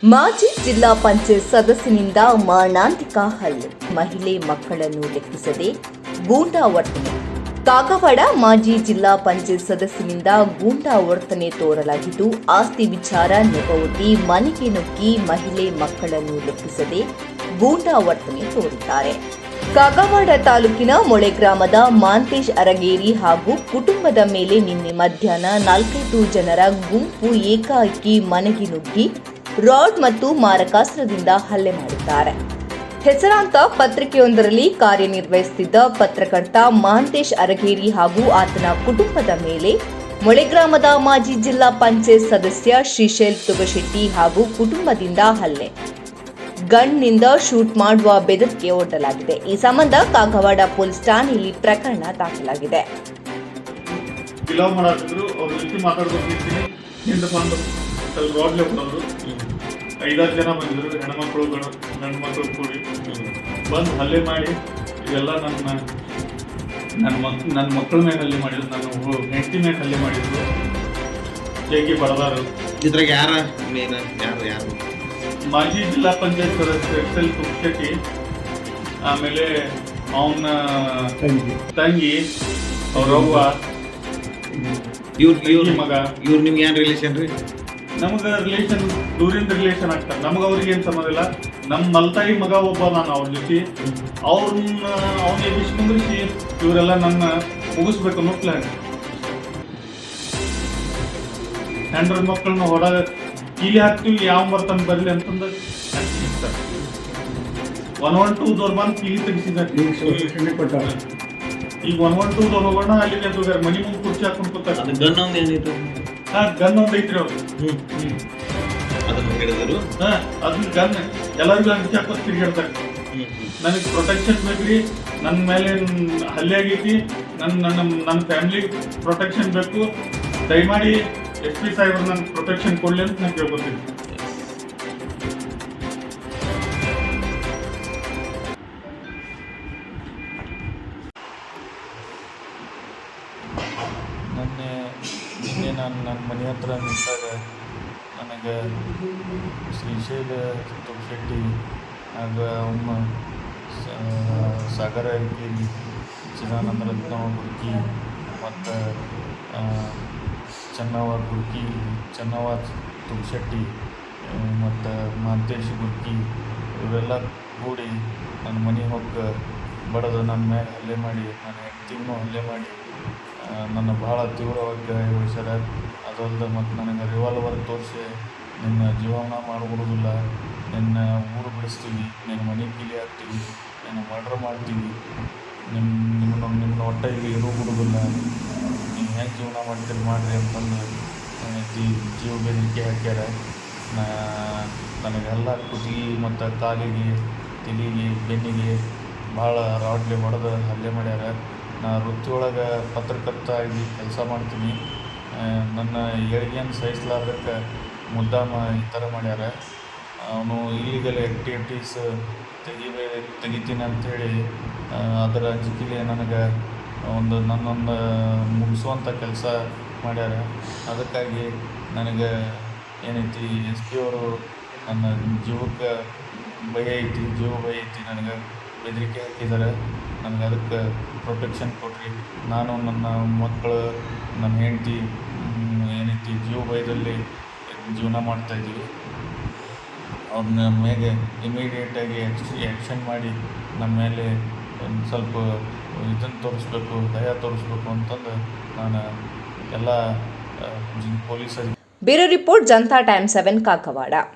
ಮಾಜಿ ಜಿಲ್ಲಾ ಪಂಚಾಯತ್ ಸದಸ್ಯನಿಂದ ಮಾರಣಾಂತಿಕ ಹಲ್ಲೆ, ಮಹಿಳೆ ಮಕ್ಕಳನ್ನು ಲೆಕ್ಕಿಸದೆ ಗೂಂಡಾ ವರ್ತನೆ. ಕಾಗವಾಡ ಮಾಜಿ ಜಿಲ್ಲಾ ಪಂಚಾಯತ್ ಸದಸ್ಯನಿಂದ ಗೂಂಡಾ ವರ್ತನೆ ತೋರಲಾಗಿದ್ದು, ಆಸ್ತಿ ವಿಚಾರ ನೆಪವೊಡ್ಡಿ ಮನೆಗೆ ನುಗ್ಗಿ ಮಹಿಳೆ ಮಕ್ಕಳನ್ನು ಲೆಕ್ಕಿಸದೆ ಗೂಂಡಾ ವರ್ತನೆ ತೋರಿದ್ದಾರೆ. ಕಾಗವಾಡ ತಾಲೂಕಿನ ಮೊಳೆ ಗ್ರಾಮದ ಮಾಂತೇಶ್ ಅರಗೇರಿ ಹಾಗೂ ಕುಟುಂಬದ ಮೇಲೆ ನಿನ್ನೆ ಮಧ್ಯಾಹ್ನ 4-5 ಜನರ ಗುಂಪು ಏಕಾಏಕಿ ಮನೆಗೆ ನುಗ್ಗಿ ರಾಡ್ ಮತ್ತು ಮಾರಕಾಸ್ತ್ರದಿಂದ ಹಲ್ಲೆ ಮಾಡಿದ್ದಾರೆ. ಹೆಸರಾಂತ ಪತ್ರಿಕೆಯೊಂದರಲ್ಲಿ ಕಾರ್ಯನಿರ್ವಹಿಸುತ್ತಿದ್ದ ಪತ್ರಕರ್ತ ಮಾಂತೇಶ್ ಅರಗೇರಿ ಹಾಗೂ ಆತನ ಕುಟುಂಬದ ಮೇಲೆ ಮೊಳೆ ಗ್ರಾಮದ ಮಾಜಿ ಜಿಲ್ಲಾ ಪಂಚಾಯತ್ ಸದಸ್ಯ ಶ್ರೀಶೈಲ್ ತುಗಶೆಟ್ಟಿ ಹಾಗೂ ಕುಟುಂಬದಿಂದ ಹಲ್ಲೆ, ಗನ್ನಿಂದ ಶೂಟ್ ಮಾಡುವ ಬೆದರಿಕೆ ಒಡ್ಡಲಾಗಿದೆ. ಈ ಸಂಬಂಧ ಕಾಗವಾಡ ಪೊಲೀಸ್ ಠಾಣೆಯಲ್ಲಿ ಪ್ರಕರಣ ದಾಖಲಾಗಿದೆ. ಐದಾರು ಜನ ಬಂದಿದ್ರು, ಹೆಣ್ಮಕ್ಳು ಗಂಡು ಮಕ್ಕಳು ಕೂಡಿ ಬಂದು ಹಲ್ಲೆ ಮಾಡಿ ಇವೆಲ್ಲ ನನ್ನ ಮಕ್ಕಳ ಮೇಲೆ ಹಲ್ಲೆ ಮಾಡಿದ್ರು, ನನ್ನ ಹೆಂಡತಿ ಮೇಲೆ ಹಲ್ಲೆ ಮಾಡಿದ್ರು, ಹೇಗೆ ಬಡದಾರು. ಇದ್ರಾಗ ಯಾರು ಮಾಜಿ ಜಿಲ್ಲಾ ಪಂಚಾಯತ್ ಸದಸ್ಯ ಶ್ರೀಶೈಲ್ ತುಗಶೆಟ್ಟಿ, ಆಮೇಲೆ ಅವನ ತಂಗಿ, ಅವ್ರವ್ವ, ಇವ್ರ ಮಗ. ಇವ್ರು ನಿಮ್ಗೆ ಏನು ರಿಲೇಷನ್ ರೀ? ನಮಗೆ ರಿಲೇಷನ್, ದೂರಿಂದ ರಿಲೇಷನ್ ಆಗ್ತಾರೆ. ನಮ್ಗೆ ಅವ್ರಿಗೆ ಏನು ಸಂಬಂಧ ಇಲ್ಲ. ನಮ್ಮ ಮಲ್ತಾಯಿ ಮಗ ಒಬ್ಬ, ನಾನು ಅವ್ರ ಜೊತೆ ಅವ್ನ ಎಬ್ಬಿಸಿ ಕುಂದ್ರಿಸಿ ಇವರೆಲ್ಲ ನನ್ನ ಮುಗಿಸ್ಬೇಕು ಅನ್ನೋ ಪ್ಲಾನ್. ಹೆಂಡ್ರ ಮಕ್ಕಳನ್ನ ಹೊಡ ಕೀಲಿ ಹಾಕ್ತೀವಿ, ಯಾವ ಬರ್ತಾನೆ ಬರಲಿ ಅಂತಂದು ಇರ್ತಾರೆ. 112 ಬಂದು ಕೀಲಿ ತೆಗಿಸಿದ್ದಾರೆ. ಈಗ 112 ಹೋಗೋಣ, ಅಲ್ಲಿಗೆ ಹೋಗ್ಯಾರ. ಮನಿ ಮುಂದೆ ಕುರ್ಚಿ ಹಾಕೊಂಡು ಕೂತಾರೆ. ಗನ್ ಒಂದು ಐತ್ರಿ ಅವ್ರು. ಅದನ್ನ ಗನ್ ಎಲ್ಲರಿಗೂ ಹಂಚಿ ಹಾಕೋದು ತಿರ್ಗಾಡ್ತಾರೆ. ನನಗೆ ಪ್ರೊಟೆಕ್ಷನ್ ಬೇಕ್ರಿ, ನನ್ನ ಮೇಲೆ ಹಲ್ಲೆ ಆಗೈತಿ, ನನ್ನ ಫ್ಯಾಮಿಲಿಗೆ ಪ್ರೊಟೆಕ್ಷನ್ ಬೇಕು. ದಯಮಾಡಿ SP ಸಾಹೇಬ್ರು ನನಗೆ ಪ್ರೊಟೆಕ್ಷನ್ ಕೊಡ್ಲಿ ಅಂತ ನಾನು ಕೇಳ್ಕೊತೀನಿ. ನಿನ್ನೆ ನಾನು ನನ್ನ ಮನೆ ಹತ್ರ ನಿಂತಾಗ ನನಗೆ ಶ್ರೀಶೈಲ ತುಗಶೆಟ್ಟಿ ಹಾಗೂ ಅವನ್ನ ಸಾಗರ ಅರಗೇರಿ, ಚಿದಾನಂದ ರತ್ನ ಗುರ್ಕಿ ಮತ್ತು ಚೆನ್ನವ್ವ ತುಗಶೆಟ್ಟಿ ಮತ್ತು ಮಾಂತೇಶ್ ಗುರ್ಕಿ ಇವರೆಲ್ಲ ಕೂಡಿ ನನ್ನ ಮನೆ ಹೋಗಿ ಬಡದು ನನ್ನ ಮ್ಯಾಗ ಹಲ್ಲೆ ಮಾಡಿ, ನನ್ನ ಹೆಂಡತಿಗೂ ಹಲ್ಲೆ ಮಾಡಿ ನನ್ನ ಭಾಳ ತೀವ್ರವಾಗಿ ಗಾಯಗೊಳಿಸ್ಯಾರ. ಅದಲ್ಲದೆ ಮತ್ತು ನನಗೆ ರಿವಾಲ್ವರ್ ತೋರಿಸಿ ನಿನ್ನ ಜೀವನ ಮಾಡಿಬಿಡೋದಿಲ್ಲ, ನಿನ್ನ ಊರು ಬಿಡಿಸ್ತೀವಿ, ನಿನ್ನ ಮನೆ ಕೀಲಿ ಹಾಕ್ತೀವಿ, ನಿನ್ನ ಮರ್ಡರ್ ಮಾಡ್ತೀವಿ, ನಿಮ್ಮನ್ನ ಒಟ್ಟೆ ಇಲ್ಲಿ ಇರೋ ಬಿಡೋದಿಲ್ಲ, ನೀವು ಹೆಂಗೆ ಜೀವನ ಮಾಡ್ತೀರಿ ಮಾಡಿರಿ ಅಂತಂದು ಜೀವ ಬೆದರಿಕೆ ಹಾಕ್ಯಾರ. ನನಗೆಲ್ಲ ಕುತ್ತಿಗೆ ಮತ್ತು ಕಾಲಿಗೆ, ತಲೆಗೆ, ಬೆನ್ನಿಗೆ ಭಾಳ ರಾಡ್ಲಿ ಹೊಡೆದು ಹಲ್ಲೆ ಮಾಡ್ಯಾರ. ನಾ ವೃತ್ತಿ ಒಳಗೆ ಪತ್ರಕರ್ತ ಆಗಿ ಕೆಲಸ ಮಾಡ್ತೀನಿ. ನನ್ನ ಏಳಿಗೆಯನ್ನು ಸಹಿಸಲಾರ್ದಕ್ಕೆ ಮುದ್ದಾಮ ಈ ಥರ ಮಾಡ್ಯಾರ. ಅವನು ಇಲ್ಲಿಗಲ್ ಆ್ಯಕ್ಟಿವಿಟೀಸ್ ತೆಗಿತೀನಿ ಅಂಥೇಳಿ ಅದರ ಅಂಜಿಕೆಗೆ ನನಗೆ ನನ್ನೊಂದು ಮುಗಿಸುವಂಥ ಕೆಲಸ ಮಾಡ್ಯಾರ. ಅದಕ್ಕಾಗಿ ನನಗೆ ಏನೈತಿ, SP ಅವರು ನನ್ನ ಜೀವಕ್ಕೆ ಭಯ ಐತಿ, ನನಗೆ ಬೆದರಿಕೆ ಹಾಕಿದ್ದಾರೆ. ನನಗೆ ಅದಕ್ಕೆ ಪ್ರೊಟೆಕ್ಷನ್ ಕೊಡ್ರಿ. ನಾನು, ನನ್ನ ಮಕ್ಕಳು, ನನ್ನ ಹೆಂಡತಿ ಏನೈತಿ ಜೀವ ಭಯದಲ್ಲಿ ಜೀವನ ಮಾಡ್ತಾಯಿದ್ದೀವಿ. ಅವ್ರನ್ನ ಮೇಲೆ ಇಮಿಡಿಯೇಟಾಗಿ ಆ್ಯಕ್ಷನ್ ಮಾಡಿ ನಮ್ಮ ಮೇಲೆ ಒಂದು ಸ್ವಲ್ಪ ಇದನ್ನು ತೋರಿಸ್ಬೇಕು, ದಯ ತೋರಿಸ್ಬೇಕು ಅಂತಂದು ನಾನು ಎಲ್ಲ ಪೊಲೀಸರಿಗೆ. Bureau report, Janata times 7 Kagwad.